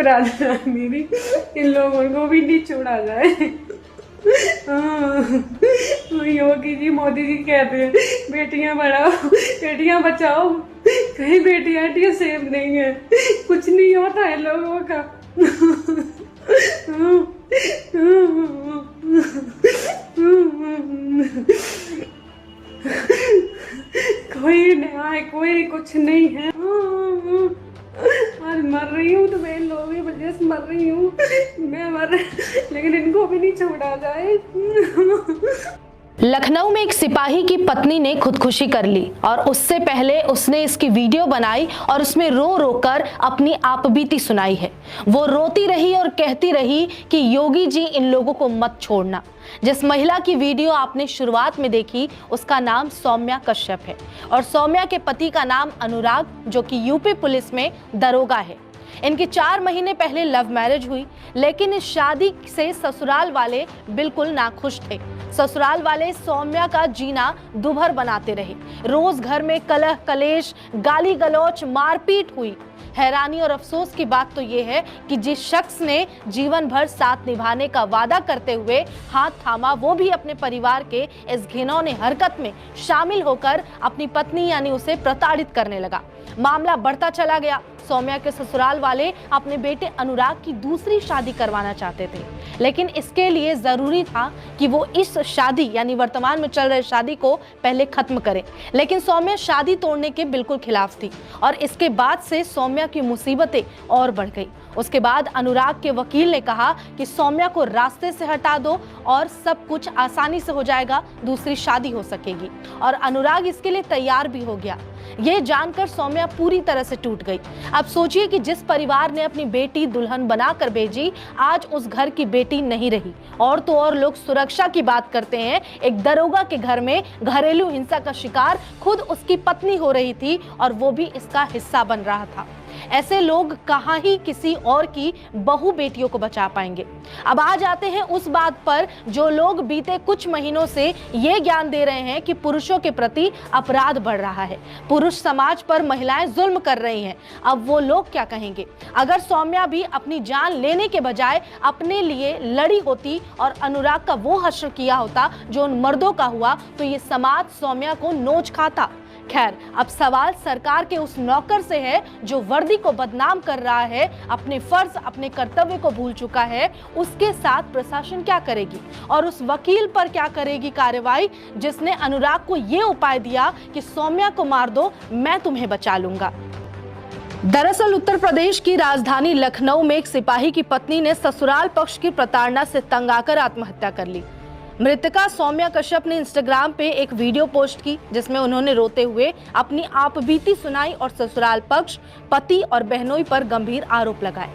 प्रार्थना है मेरी, इन लोगों को भी नहीं छोड़ा जाए। योगी जी, मोदी जी कहते हैं बेटियां बढ़ाओ, बेटियां बचाओ, कहीं बेटियां सेफ नहीं है, कुछ नहीं होता है लोगों का। कोई न्याय, कोई कुछ नहीं है। आज मर रही हूँ तो मैं इन लोगों की वजह से मर रही हूँ, मैं लेकिन इनको भी नहीं छोड़ा जाए। लखनऊ में एक सिपाही की पत्नी ने खुदकुशी कर ली और उससे पहले उसने इसकी वीडियो बनाई और उसमें रो रो कर अपनी आपबीती सुनाई है। वो रोती रही और कहती रही कि योगी जी इन लोगों को मत छोड़ना। जिस महिला की वीडियो आपने शुरुआत में देखी उसका नाम सौम्या कश्यप है और सौम्या के पति का नाम अनुराग, जो कि यूपी पुलिस में दरोगा है। इनकी 4 महीने पहले लव मैरिज हुई, लेकिन इस शादी से ससुराल वाले बिल्कुल नाखुश थे। ससुराल वाले सौम्या का जीना दुभर बनाते रहे। रोज घर में कलह कलेश, गाली गलौच, मारपीट हुई। हैरानी और अफसोस की बात तो ये है कि जिस शख्स ने जीवन भर साथ निभाने का वादा करते हुए हाथ थामा, वो भी अपने परिवार के इस घिनौने हरकत में शामिल होकर अपनी पत्नी यानी उसे प्रताड़ित करने लगा। मामला बढ़ता चला गया। सौम्या के ससुराल वाले अपने बेटे अनुराग की दूसरी शादी करवाना चाहते थे, लेकिन इसके लिए जरूरी था कि वो इस शादी यानी वर्तमान में चल रही शादी को पहले खत्म करें। लेकिन सौम्या शादी तोड़ने के बिल्कुल खिलाफ थी और इसके बाद से सौम्या की मुसीबतें और बढ़ गई। उसके बाद अनुराग के वकील ने कहा कि सौम्या को रास्ते से हटा दो और सब कुछ आसानी से हो जाएगा, दूसरी शादी हो सकेगी। और अनुराग इसके लिए तैयार भी हो गया। ये जानकर सौम्या पूरी तरह से टूट गई। अब सोचिए कि जिस परिवार ने अपनी बेटी दुल्हन बनाकर भेजी, आज उस घर की बेटी नहीं रही। और तो और लोग सुरक्षा की बात करते हैं, एक दरोगा के घर में घरेलू हिंसा का शिकार खुद उसकी पत्नी हो रही थी और वो भी इसका हिस्सा बन रहा था। ऐसे लोग कहाँ ही किसी और की बहू बेटियों को बचा पाएंगे। अब आ जाते हैं उस बात पर जो लोग बीते कुछ महीनों से ये ज्ञान दे रहे हैं कि पुरुषों के प्रति अपराध बढ़ रहा है, पुरुष समाज पर महिलाएं जुल्म कर रही हैं। अब वो लोग क्या कहेंगे? अगर सौम्या भी अपनी जान लेने के बजाय अपने लिए लड़ी होती और अनुराग का वो हश्र किया होता जो उन मर्दों का हुआ, तो ये समाज सौम्या को नोच खाता। खैर, अब सवाल सरकार के उस नौकर से है जो वर्दी को बदनाम कर रहा है, अपने फर्ज अपने कर्तव्य को भूल चुका है। उसके साथ प्रशासन क्या करेगी और उस वकील पर क्या करेगी कार्रवाई जिसने अनुराग को ये उपाय दिया कि सौम्या को मार दो, मैं तुम्हें बचा लूंगा। दरअसल उत्तर प्रदेश की राजधानी लखनऊ में एक सिपाही की पत्नी ने ससुराल पक्ष की प्रताड़ना से तंग आकर आत्महत्या कर ली। मृतका सौम्या कश्यप ने इंस्टाग्राम पे एक वीडियो पोस्ट की जिसमें उन्होंने रोते हुए अपनी आपबीती सुनाई और ससुराल पक्ष, पति और बहनोई पर गंभीर आरोप लगाए।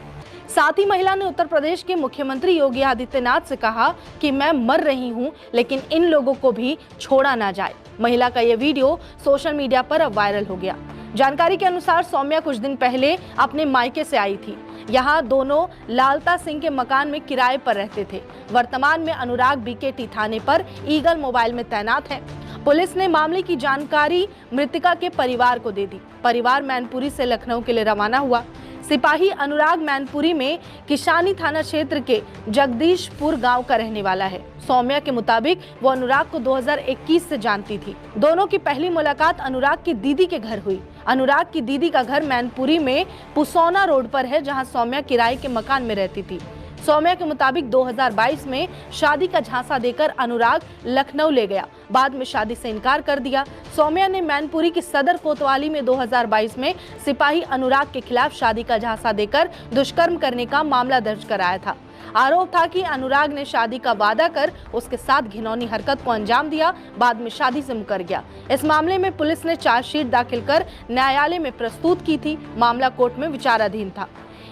साथ ही महिला ने उत्तर प्रदेश के मुख्यमंत्री योगी आदित्यनाथ से कहा कि मैं मर रही हूं, लेकिन इन लोगों को भी छोड़ा ना जाए। महिला का यह वीडियो सोशल मीडिया पर अब वायरल हो गया। जानकारी के अनुसार सौम्या कुछ दिन पहले अपने मायके से आई थी। यहाँ दोनों लालता सिंह के मकान में किराए पर रहते थे। वर्तमान में अनुराग बीकेटी थाने पर ईगल मोबाइल में तैनात है। पुलिस ने मामले की जानकारी मृतका के परिवार को दे दी। परिवार मैनपुरी से लखनऊ के लिए रवाना हुआ। सिपाही अनुराग मैनपुरी में किशानी थाना क्षेत्र के जगदीशपुर गांव का रहने वाला है। सौम्या के मुताबिक वो अनुराग को 2021 से जानती थी। दोनों की पहली मुलाकात अनुराग की दीदी के घर हुई। अनुराग की दीदी का घर मैनपुरी में पुसौना रोड पर है, जहां सौम्या किराए के मकान में रहती थी। सौम्या के मुताबिक 2022 में शादी का झांसा देकर अनुराग लखनऊ ले गया, बाद में शादी से इनकार कर दिया। सौम्या ने मैनपुरी की सदर कोतवाली में 2022 में सिपाही अनुराग के खिलाफ शादी का झांसा देकर दुष्कर्म करने का मामला दर्ज कराया था। आरोप था कि अनुराग ने शादी का वादा कर उसके साथ घिनौनी हरकत को अंजाम दिया, बाद में शादी से मुकर गया। इस मामले में पुलिस ने चार्जशीट दाखिल कर न्यायालय में प्रस्तुत की थी। मामला कोर्ट में विचाराधीन था।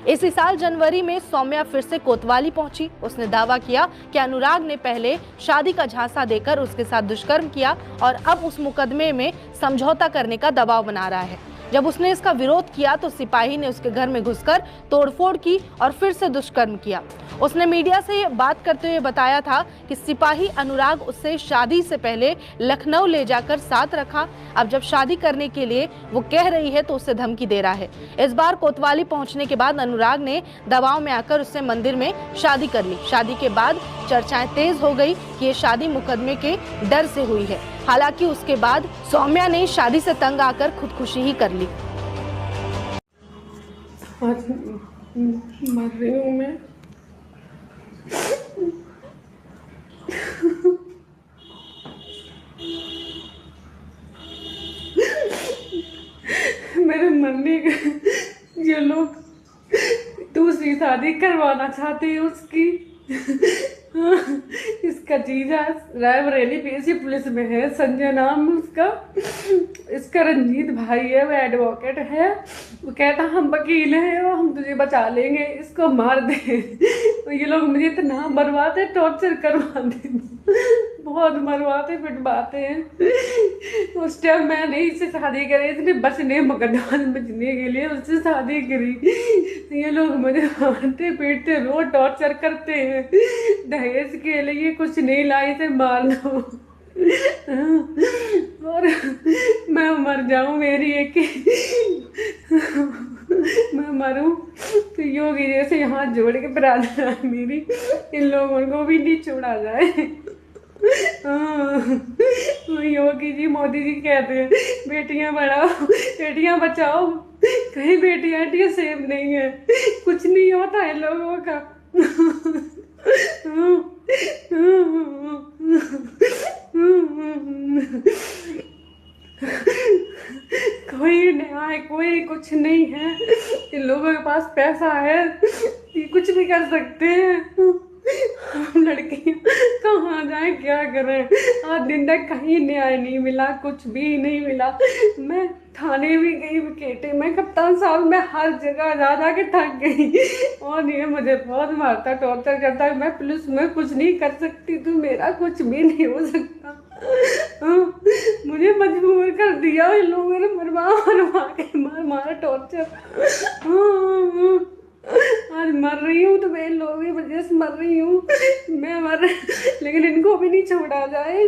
इसी साल जनवरी में सौम्या फिर से कोतवाली पहुंची। उसने दावा किया कि अनुराग ने पहले शादी का झांसा देकर उसके साथ दुष्कर्म किया और अब उस मुकदमे में समझौता करने का दबाव बना रहा है। जब उसने इसका विरोध किया तो सिपाही ने उसके घर में घुसकर तोड़फोड़ की और फिर से दुष्कर्म किया। उसने मीडिया से बात करते हुए बताया था कि सिपाही अनुराग उससे शादी से पहले लखनऊ ले जाकर साथ रखा। अब जब शादी करने के लिए वो कह रही है तो उससे धमकी दे रहा है। इस बार कोतवाली पहुंचने के बाद अनुराग ने दबाव में आकर उससे मंदिर में शादी कर ली। शादी के बाद चर्चाएं तेज हो गई कि ये शादी मुकदमे के डर से हुई है। हालांकि उसके बाद सौम्या ने शादी से तंग आकर खुदकुशी ही कर ली। आज मर रही हूँ मैं। मेरे मरने का ये लोग दूसरी शादी करवाना चाहते हैं उसकी। इसका जीजा रायबरेली पीएससी पुलिस में है, संजय नाम उसका। इसका रंजीत भाई है, वो एडवोकेट है। वो कहता हम वकील हैं और हम तुझे बचा लेंगे, इसको मार दे। तो ये लोग मुझे इतना मरवाते, टॉर्चर करवाते, बहुत मरवाते पिटवाते हैं। उस टाइम मैंने इससे शादी करी, इसने बचने मुकदमा बचने के लिए उससे शादी करी। ये लोग मुझे मारते पीटते, रोज टॉर्चर करते हैं। दहेज के लिए कुछ नहीं लाई, इसे मार दो और मैं मर जाऊं। मेरी एक मैं मरूं तो योगी जैसे हाथ जोड़ के प्रार्थना है मेरी, इन लोगों को भी नहीं छोड़ा जाए। योगी जी, मोदी जी कहते हैं बेटियां बढ़ाओ बेटियां बचाओ। कहीं बेटियां सेफ नहीं है, कुछ नहीं होता है लोगों का। कोई न्याय, कोई कुछ नहीं है। इन लोगों के पास पैसा है, ये कुछ भी कर सकते हैं। हम लड़कियां कहाँ जाएं, क्या करें। आज दिन तक कहीं न्याय नहीं मिला, कुछ भी नहीं मिला। मैं थाने भी गई, विकेटे में, कप्तान साहब, मैं हर जगह जा के थक गई। और ये मुझे बहुत मारता, टॉर्चर करता है। मैं पुलिस में कुछ नहीं कर सकती, तो मेरा कुछ भी नहीं हो सकता। मुझे मजबूर कर दिया इन लोगों ने, मरवा के मारा टॉर्चर। आज मर रही हूँ तो मैं इन लोगों की वजह से मर रही हूँ। मैं लेकिन इनको भी नहीं छोड़ा जाए।